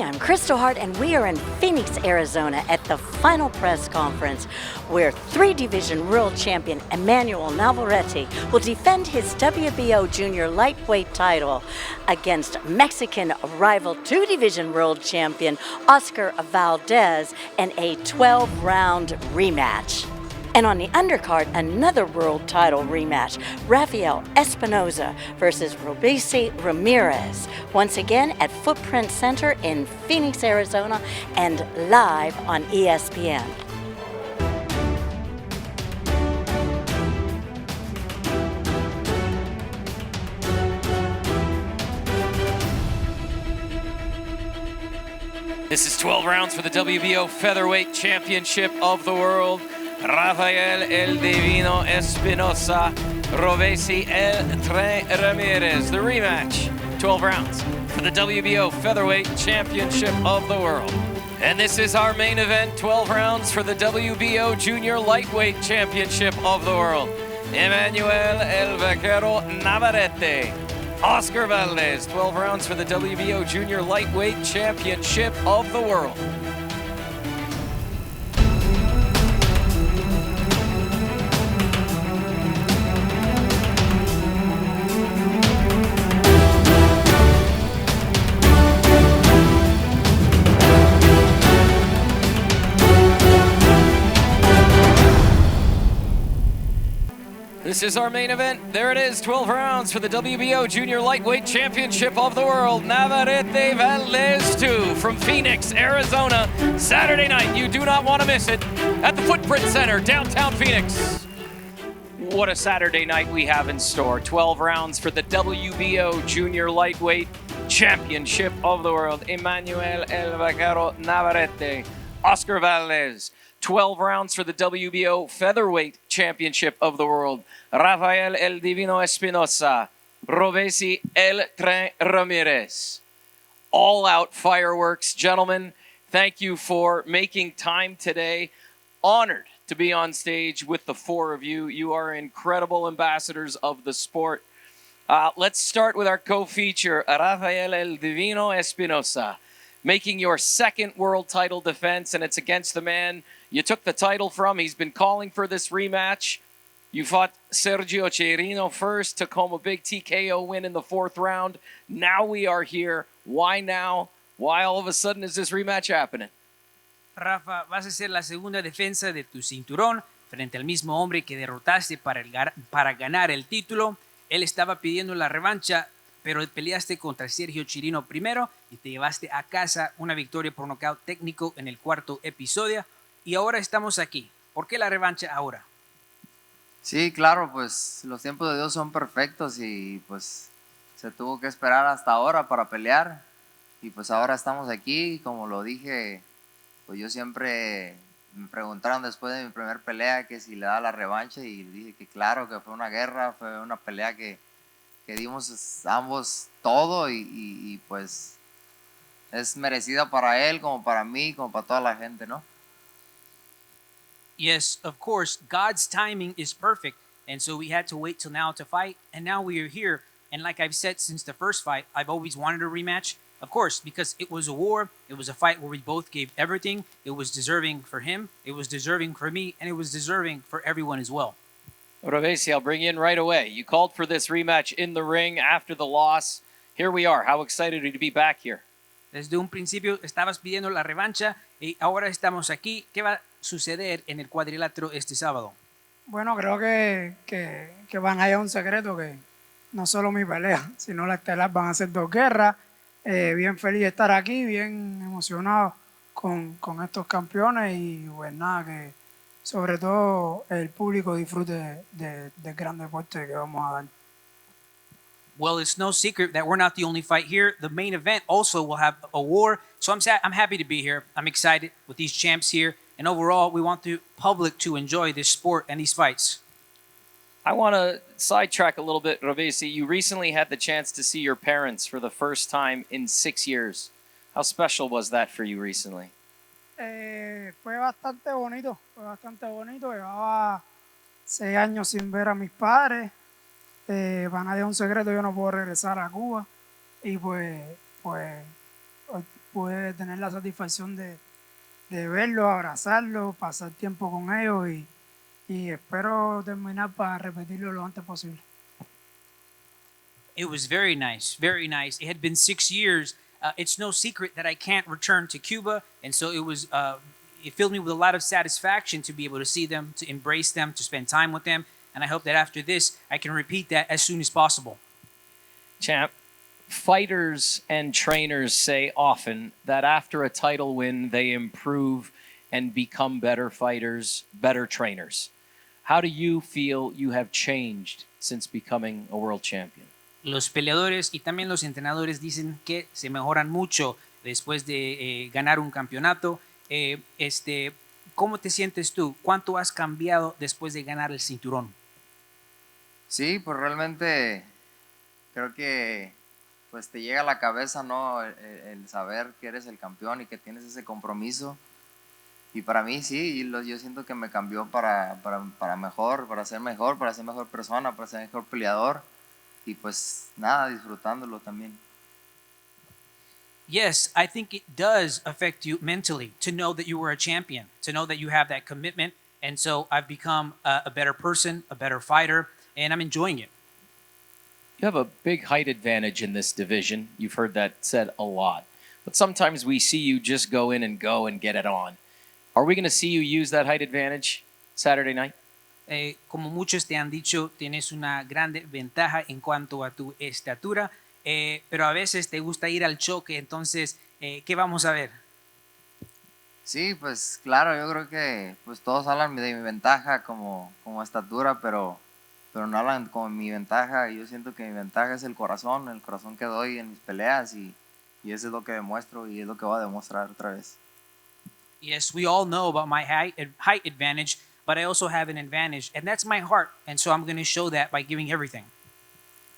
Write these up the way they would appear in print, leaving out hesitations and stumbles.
I'm Kristal Hart, and we are in Phoenix, Arizona at the final press conference where three-division world champion EMANUEL NAVARRETE will defend his WBO junior lightweight title against Mexican rival two-division world champion Oscar Valdez in a 12-round rematch. And on the undercard, another world title rematch, RAFAEL Espinoza versus Robeizy Ramirez, once again at Footprint Center in Phoenix, Arizona, and live on ESPN. This is 12 rounds for the WBO Featherweight Championship of the World. Rafael El Divino Espinosa, Robeizy El Tren Ramirez. The rematch, 12 rounds for the WBO Featherweight Championship of the World. And this is our main event, 12 rounds for the WBO Junior Lightweight Championship of the World. EMANUEL El Vaquero Navarrete, Oscar Valdez, 12 rounds for the WBO Junior Lightweight Championship of the World. This is our main event. There it is, 12 rounds for the WBO Junior Lightweight Championship of the World. Navarrete Valdez 2 from Phoenix, Arizona. Saturday night, you do not want to miss it, at the Footprint Center, downtown Phoenix. What a Saturday night we have in store. 12 rounds for the WBO Junior Lightweight Championship of the World. EMANUEL El Vaquero Navarrete, Oscar Valdez. 12 rounds for the WBO Featherweight Championship of the World. Rafael El Divino Espinosa, Robeizy El Tren Ramirez. All out fireworks. Gentlemen, thank you for making time today. Honored to be on stage with the four of you. You are incredible ambassadors of the sport. Let's start with our co-feature, Rafael El Divino Espinosa, making your second world title defense, and it's against the man you took the title from. He's been calling for this rematch. You fought Sergio Chirino first, took home a big TKO win in the fourth round. Now we are here. Why now? Why all of a sudden is this rematch happening? Rafa, vas a ser la segunda defensa de tu cinturón frente al mismo hombre que derrotaste para ganar el título. Él estaba pidiendo la revancha, pero peleaste contra Sergio Chirino primero y te llevaste a casa una victoria por nocaut técnico en el cuarto episodio. Y ahora estamos aquí. ¿Por qué la revancha ahora? Sí, claro, pues los tiempos de Dios son perfectos y pues se tuvo que esperar hasta ahora para pelear. Y pues ahora estamos aquí, como lo dije, pues yo siempre me preguntaron después de mi primer pelea que si le da la revancha y dije que claro, que fue una guerra, fue una pelea que dimos ambos todo y pues es merecida para él, como para mí, como para toda la gente, ¿no? Yes, of course, God's timing is perfect. And so we had to wait till now to fight. And now we are here. And like I've said since the first fight, I've always wanted a rematch. Of course, because it was a war. It was a fight where we both gave everything. It was deserving for him. It was deserving for me. And it was deserving for everyone as well. Robeizy, I'll bring you in right away. You called for this rematch in the ring after the loss. Here we are. How excited are you to be back here? Desde un principio estabas pidiendo la revancha y ahora estamos aquí. ¿Qué va a suceder en el cuadrilátero este sábado? Bueno, creo que van a hallar un secreto, que no solo mi pelea, sino la estelar van a ser dos guerras. Bien feliz de estar aquí, bien emocionado con estos campeones y pues nada, que sobre todo el público disfrute del gran deporte que vamos a dar. Well, it's no secret that we're not the only fight here. The main event also will have a war. So I'm happy to be here. I'm excited with these champs here. And overall, we want the public to enjoy this sport and these fights. I want to sidetrack a little bit, Robeizy. You recently had the chance to see your parents for the first time in 6 years. How special was that for you recently? Fue bastante bonito. Llevaba 6 años sin ver a mis padres. Para nadie es un secreto, yo no puedo regresar a Cuba. Y pues hoy pude tener la satisfacción de verlos, abrazarlos, pasar tiempo con ellos y espero terminar para repetirlo lo antes posible. It was very nice, very nice. It had been 6 years. It's no secret that I can't return to Cuba, and so it filled me with a lot of satisfaction to be able to see them, to embrace them, to spend time with them, and I hope that after this, I can repeat that as soon as possible. Champ, fighters and trainers say often that after a title win, they improve and become better fighters, better trainers. How do you feel you have changed since becoming a world champion? Los peleadores y también los entrenadores dicen que se mejoran mucho después de ganar un campeonato. ¿Cómo te sientes tú? ¿Cuánto has cambiado después de ganar el cinturón? Sí, pues realmente creo que pues te llega a la cabeza, ¿no? El saber que eres el campeón y que tienes ese compromiso. Y para mí sí, yo siento que me cambió para mejor, para ser mejor persona, para ser mejor peleador. Y pues nada, disfrutándolo también. Yes, I think it does affect you mentally to know that you were a champion, to know that you have that commitment. And so I've become a better person, a better fighter, and I'm enjoying it. You have a big height advantage in this division. You've heard that said a lot. But sometimes we see you just go and get it on. Are we going to see you use that height advantage Saturday night? Como muchos te han dicho, tienes una grande ventaja en cuanto a tu estatura, pero a veces te gusta ir al choque, entonces, ¿qué vamos a ver? Sí, pues claro, yo creo que pues todos hablan de mi ventaja como estatura, pero no hablan como mi ventaja. Yo siento que mi ventaja es el corazón que doy en mis peleas y eso es lo que demuestro y es lo que voy a demostrar otra vez. Yes, we all know about my height advantage, but I also have an advantage, and that's my heart, and so I'm going to show that by giving everything.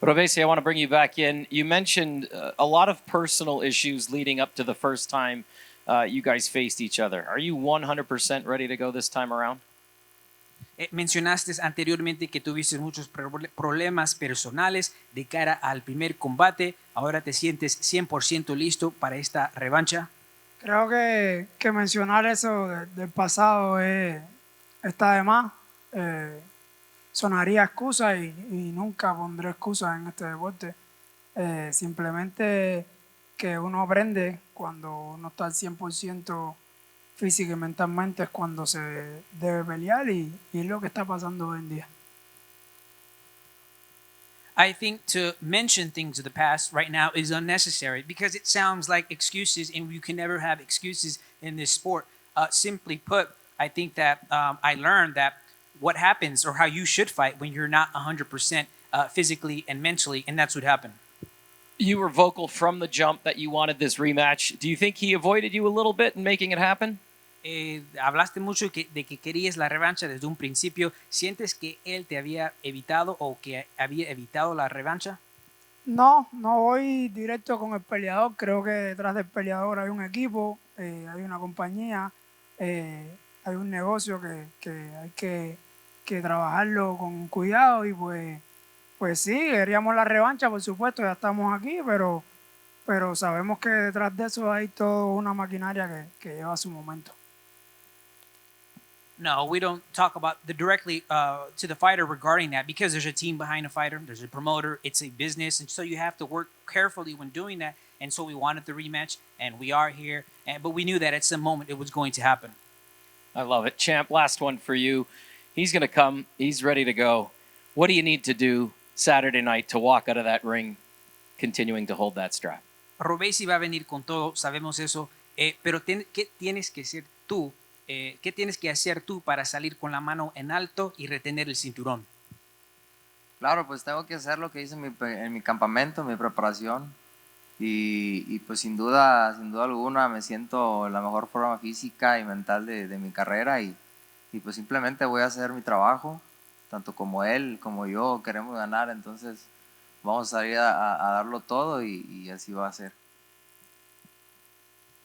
Robesi, I want to bring you back in. You mentioned a lot of personal issues leading up to the first time you guys faced each other. Are you 100% ready to go this time around? Mencionaste anteriormente que tuviste muchos problemas personales de cara al primer combate. ¿Ahora te sientes 100% listo para esta revancha? Creo que mencionar eso del pasado está de más. Sonaría excusa y nunca pondré excusas en este deporte. Simplemente que uno aprende cuando uno está al 100% física y mentalmente es cuando se debe pelear y es lo que está pasando hoy en día. I think to mention things of the past right now is unnecessary because it sounds like excuses, and you can never have excuses in this sport. Simply put, I think that I learned that what happens or how you should fight when you're not 100% physically and mentally, and that's what happened. You were vocal from the jump that you wanted this rematch. Do you think he avoided you a little bit in making it happen? Hablaste mucho de que querías la revancha desde un principio. ¿Sientes que él te había evitado o que había evitado la revancha? No voy directo con el peleador. Creo que detrás del peleador hay un equipo, hay una compañía, hay un negocio que hay que trabajarlo con cuidado y pues sí, queríamos la revancha, por supuesto, ya estamos aquí, pero sabemos que detrás de eso hay toda una maquinaria que lleva su momento. No, we don't talk about directly to the fighter regarding that because there's a team behind a fighter, there's a promoter, it's a business, and so you have to work carefully when doing that. And so we wanted the rematch, and we are here, but we knew that at some moment it was going to happen. I love it. Champ, last one for you. He's going to come. He's ready to go. What do you need to do Saturday night to walk out of that ring continuing to hold that strap? Robesi va a venir con todo, sabemos eso, pero ¿qué tienes que hacer tú? ¿Qué tienes que hacer tú para salir con la mano en alto y retener el cinturón? Claro, pues tengo que hacer lo que hice en mi campamento, mi preparación. Y pues sin duda alguna me siento en la mejor forma física y mental de mi carrera y pues simplemente voy a hacer mi trabajo, tanto como él, como yo queremos ganar, entonces vamos a salir a darlo todo y así va a ser.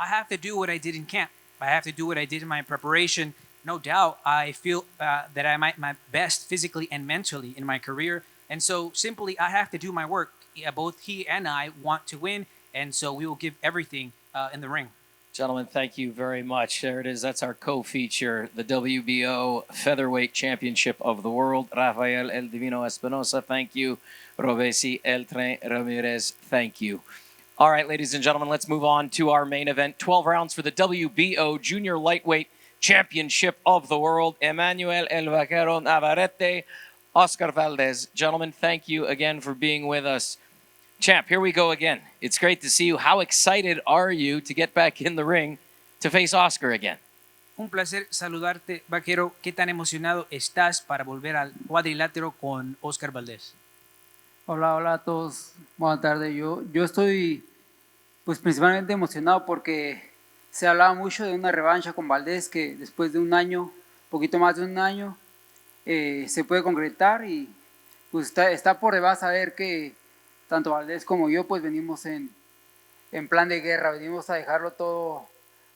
I have to do what I did in camp. I have to do what I did in my preparation. No doubt, I feel that I'm at my best physically and mentally in my career. And so simply, I have to do my work. Yeah, both he and I want to win. and so we will give everything in the ring. Gentlemen, thank you very much. There it is. That's our co-feature, the WBO Featherweight Championship of the World. Rafael El Divino Espinosa, thank you. Robesi El Tren Ramirez, thank you. All right, ladies and gentlemen, let's move on to our main event. 12 rounds for the WBO Junior Lightweight Championship of the World. Emmanuel El Vaquero Navarrete-Oscar Valdez. Gentlemen, thank you again for being with us. Champ, here we go again. It's great to see you. How excited are you to get back in the ring to face Oscar again? Un placer saludarte, Vaquero. ¿Qué tan emocionado estás para volver al cuadrilátero con Oscar Valdez? Hola, hola a todos. Buenas tardes. Yo estoy pues principalmente emocionado porque se hablaba mucho de una revancha con Valdez que después de un año, poquito más de un año, se puede concretar y pues está por demás saber que tanto Valdez como yo pues venimos en plan de guerra, venimos a dejarlo todo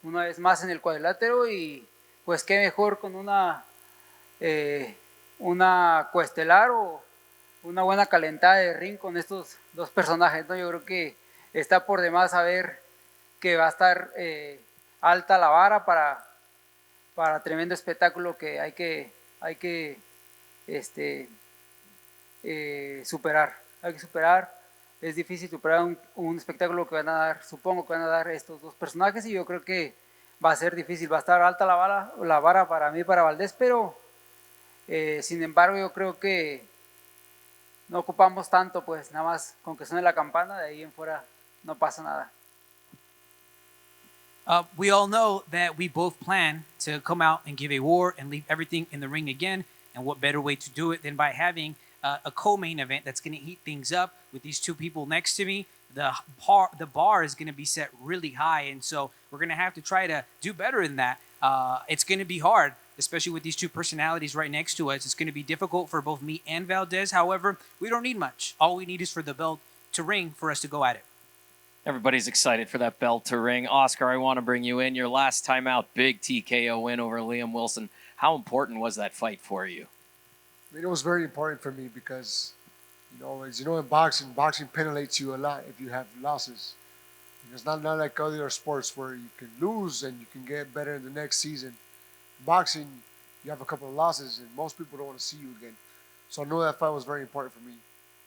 una vez más en el cuadrilátero y pues qué mejor con una coestelar o una buena calentada de ring con estos dos personajes, ¿no? Yo creo que está por demás saber que va a estar alta la vara para tremendo espectáculo que hay que superar. Hay que superar. Es difícil superar un espectáculo que van a dar, supongo que van a dar estos dos personajes y yo creo que va a ser difícil, va a estar alta la vara para mí, para Valdez, pero sin embargo yo creo que no ocupamos tanto, pues nada más con que suene la campana, de ahí en fuera no pasa nada. We all know that we both plan to come out and give a war and leave everything in the ring again, and what better way to do it than by having a co-main event that's going to heat things up with these two people next to me. The bar is going to be set really high, and so we're going to have to try to do better in that. It's going to be hard, especially with these two personalities right next to us. It's going to be difficult for both me and Valdez. However, we don't need much. All we need is for the belt to ring for us to go at it. Everybody's excited for that belt to ring. Oscar, I want to bring you in. Your last time out, big TKO win over Liam Wilson. How important was that fight for you? I mean, it was very important for me because, as you know, in boxing penalizes you a lot if you have losses. It's not like other sports where you can lose and you can get better in the next season. Boxing, you have a couple of losses and most people don't want to see you again. So I know that fight was very important for me.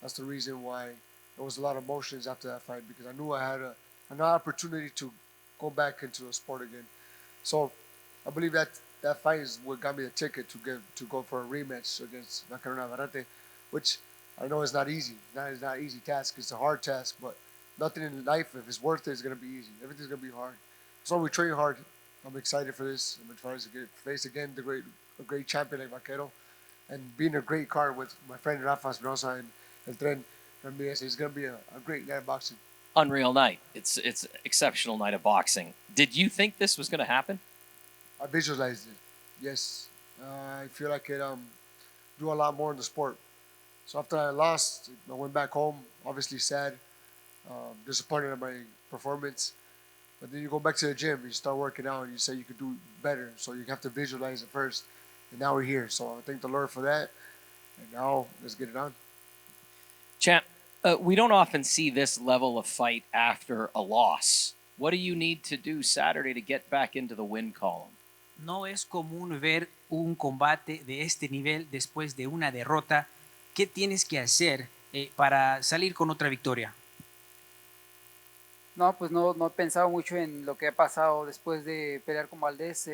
That's the reason why there was a lot of emotions after that fight, because I knew I had an opportunity to go back into the sport again. So I believe that fight is what got me the ticket to go for a rematch against Vaquero Navarrete, which I know is not easy. It's not an easy task. It's a hard task, but nothing in life, if it's worth it, is going to be easy. Everything's going to be hard. So we train hard. I'm excited for this. I'm excited to face again a great champion like Vaquero, and being a great card with my friend Rafael Espinoza and El Tren Ramirez. It's going to be a great night of boxing. Unreal night. It's an exceptional night of boxing. Did you think this was going to happen? I visualized it. Yes, I feel I could do a lot more in the sport. So after I lost, I went back home, obviously sad, disappointed in my performance. But then you go back to the gym, you start working out, and you say you could do better. So you have to visualize it first. And now we're here. So I thank the Lord for that. And now let's get it on. Champ, we don't often see this level of fight after a loss. What do you need to do Saturday to get back into the win column? No es común ver un combate de este nivel después de una derrota. ¿Qué tienes que hacer para salir con otra victoria? No, pues no he pensado mucho en lo que ha pasado después de pelear con Valdez.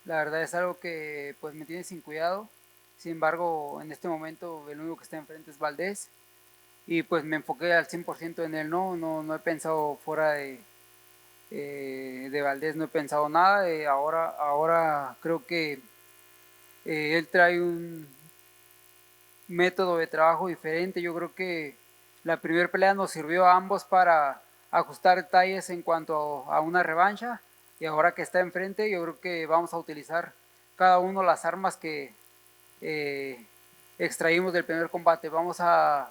La verdad es algo que pues me tiene sin cuidado. Sin embargo, en este momento el único que está enfrente es Valdez. Y pues me enfoqué al 100% en él. No he pensado fuera de Valdez, no he pensado nada. Ahora creo que él trae un método de trabajo diferente. Yo creo que la primera pelea nos sirvió a ambos para ajustar detalles en cuanto a una revancha, y ahora que está enfrente yo creo que vamos a utilizar cada uno las armas que extraímos del primer combate. Vamos a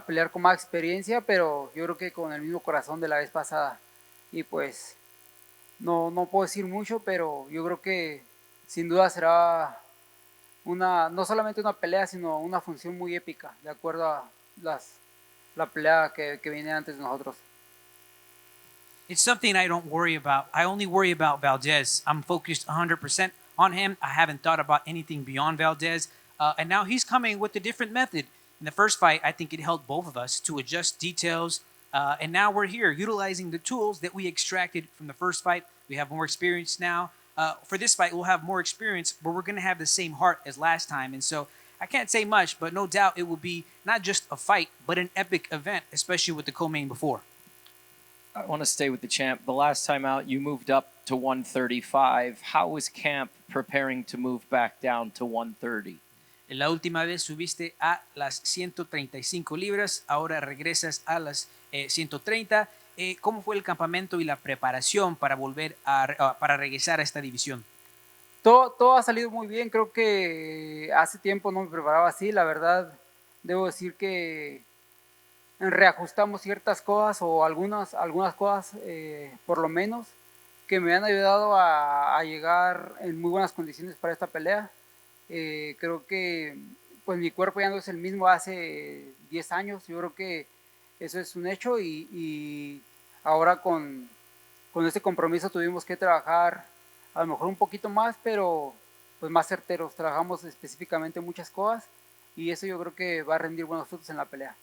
pelear con más experiencia, pero yo creo que con el mismo corazón de la vez pasada. Y pues no puedo decir mucho, pero yo creo que sin duda será no solamente una pelea, sino una función muy épica, de acuerdo a la pelea que viene antes de nosotros. It's something I don't worry about. I only worry about Valdez. I'm focused 100% on him. I haven't thought about anything beyond Valdez. And now he's coming with a different method. In the first fight, I think it helped both of us to adjust details. And now we're here utilizing the tools that we extracted from the first fight. We have more experience now. For this fight, we'll have more experience, but we're going to have the same heart as last time. And so I can't say much, but no doubt it will be not just a fight, but an epic event, especially with the co-main before. I want to stay with the champ. The last time out, you moved up to 135. How is camp preparing to move back down to 130? La última vez subiste a las 135 libras, ahora regresas a las 130. ¿Cómo fue el campamento y la preparación para volver para regresar a esta división? Todo ha salido muy bien. Creo que hace tiempo no me preparaba así. La verdad, debo decir que reajustamos ciertas cosas o algunas cosas, por lo menos, que me han ayudado a llegar en muy buenas condiciones para esta pelea. Creo que pues mi cuerpo ya no es el mismo hace 10 años. Yo creo que eso es un hecho y ahora con este compromiso tuvimos que trabajar a lo mejor un poquito más, pero pues más certeros. Trabajamos específicamente muchas cosas y eso yo creo que va a rendir buenos frutos en la pelea.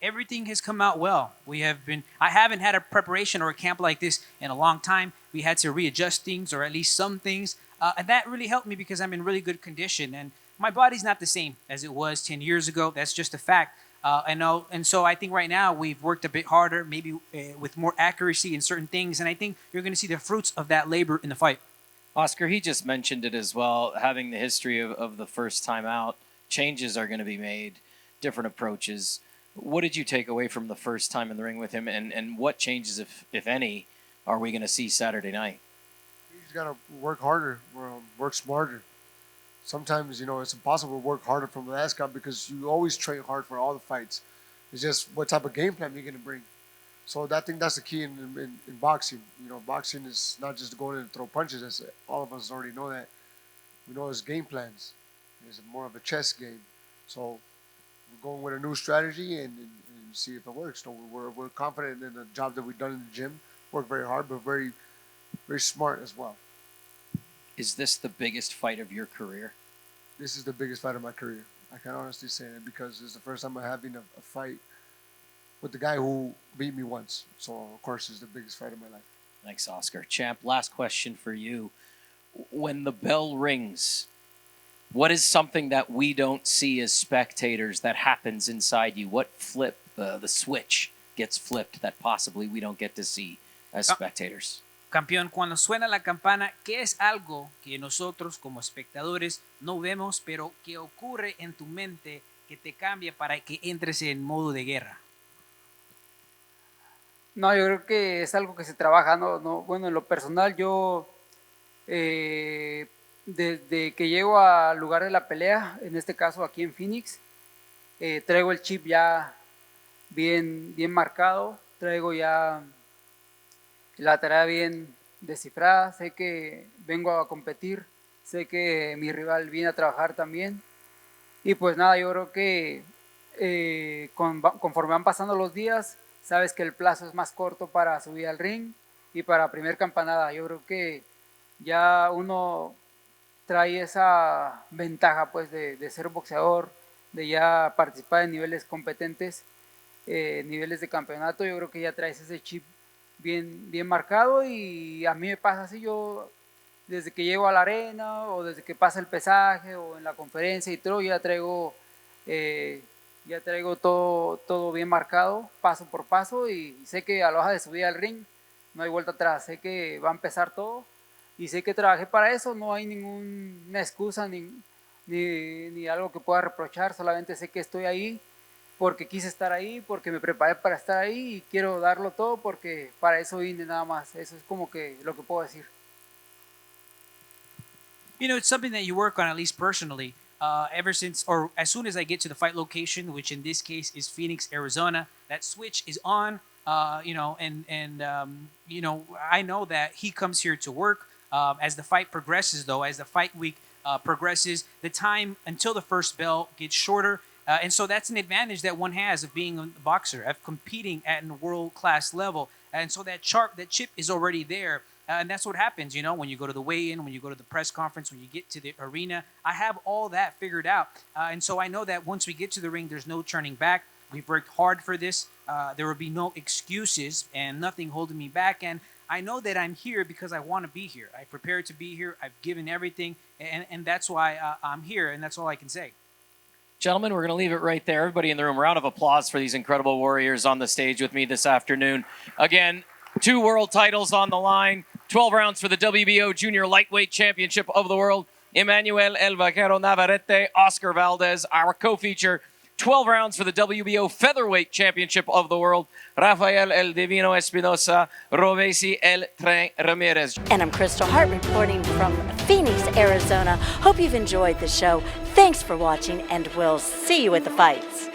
Everything has come out well. I haven't had a preparation or a camp like this in a long time. We had to readjust things, or at least some things. And that really helped me because I'm in really good condition. And my body's not the same as it was 10 years ago. That's just a fact. And so I think right now we've worked a bit harder, maybe with more accuracy in certain things. And I think you're going to see the fruits of that labor in the fight. Oscar, he just mentioned it as well, having the history of the first time out. Changes are going to be made, different approaches. What did you take away from the first time in the ring with him, and what changes, if any, are we going to see Saturday night? He's got to work harder, work smarter. Sometimes, it's impossible to work harder from the last guy because you always train hard for all the fights. It's just what type of game plan you're going to bring. So I think that's the key in boxing. Boxing is not just going in and throw punches. As all of us already know that. We know it's game plans. It's more of a chess game. So we're going with a new strategy and see if it works. So we're confident in the job that we've done in the gym. Work very hard, but very, very smart as well. Is this the biggest fight of your career? This is the biggest fight of my career. I can honestly say that because it's the first time I'm having a fight with the guy who beat me once. So, of course, it's the biggest fight of my life. Thanks, Oscar. Champ, last question for you. When the bell rings, what is something that we don't see as spectators that happens inside you? What the switch gets flipped that possibly we don't get to see as spectators? Campeón, cuando suena la campana, ¿qué es algo que nosotros como espectadores no vemos, pero que ocurre en tu mente que te cambia para que entres en modo de guerra? No, yo creo que es algo que se trabaja, bueno, en lo personal yo desde que llego al lugar de la pelea, en este caso aquí en Phoenix, traigo el chip ya bien marcado, traigo ya la tarea bien descifrada, sé que vengo a competir, sé que mi rival viene a trabajar también y pues nada, yo creo que conforme van pasando los días, sabes que el plazo es más corto para subir al ring y para primer campanada. Yo creo que ya uno trae esa ventaja pues de ser boxeador, de ya participar en niveles competentes, niveles de campeonato. Yo creo que ya traes ese chip bien marcado y a mí me pasa así. Yo desde que llego a la arena o desde que pasa el pesaje o en la conferencia y todo, ya traigo todo bien marcado, paso por paso, y sé que a la hora de subir al ring no hay vuelta atrás, sé que va a empezar todo y sé que trabajé para eso, no hay ninguna excusa ni algo que pueda reprochar, solamente sé que estoy ahí porque quise estar ahí, porque me preparé para estar ahí y quiero darlo todo porque para eso vine nada más. Eso es como que lo que puedo decir. It's something that you work on, at least personally. Ever since, or as soon as I get to the fight location, which in this case is Phoenix, Arizona, that switch is on. I know that he comes here to work. As the fight progresses, though, as the fight week progresses, the time until the first bell gets shorter. And so that's an advantage that one has of being a boxer, of competing at a world-class level. And so that chip is already there. And that's what happens, you know, when you go to the weigh-in, when you go to the press conference, when you get to the arena. I have all that figured out. And so I know that once we get to the ring, there's no turning back. We've worked hard for this. There will be no excuses and nothing holding me back. And I know that I'm here because I want to be here. I prepared to be here. I've given everything. And that's why I'm here. And that's all I can say. Gentlemen, we're going to leave it right there. Everybody in the room, round of applause for these incredible warriors on the stage with me this afternoon. Again, 2 world titles on the line, 12 rounds for the WBO Junior Lightweight Championship of the World. Emanuel El Vaquero Navarrete-Oscar Valdez, our co-feature. 12 rounds for the WBO Featherweight Championship of the World. Rafael El Divino Espinosa-Robeizy Ramirez. And I'm Kristal Hart reporting from Phoenix, Arizona. Hope you've enjoyed the show. Thanks for watching, and we'll see you at the fights.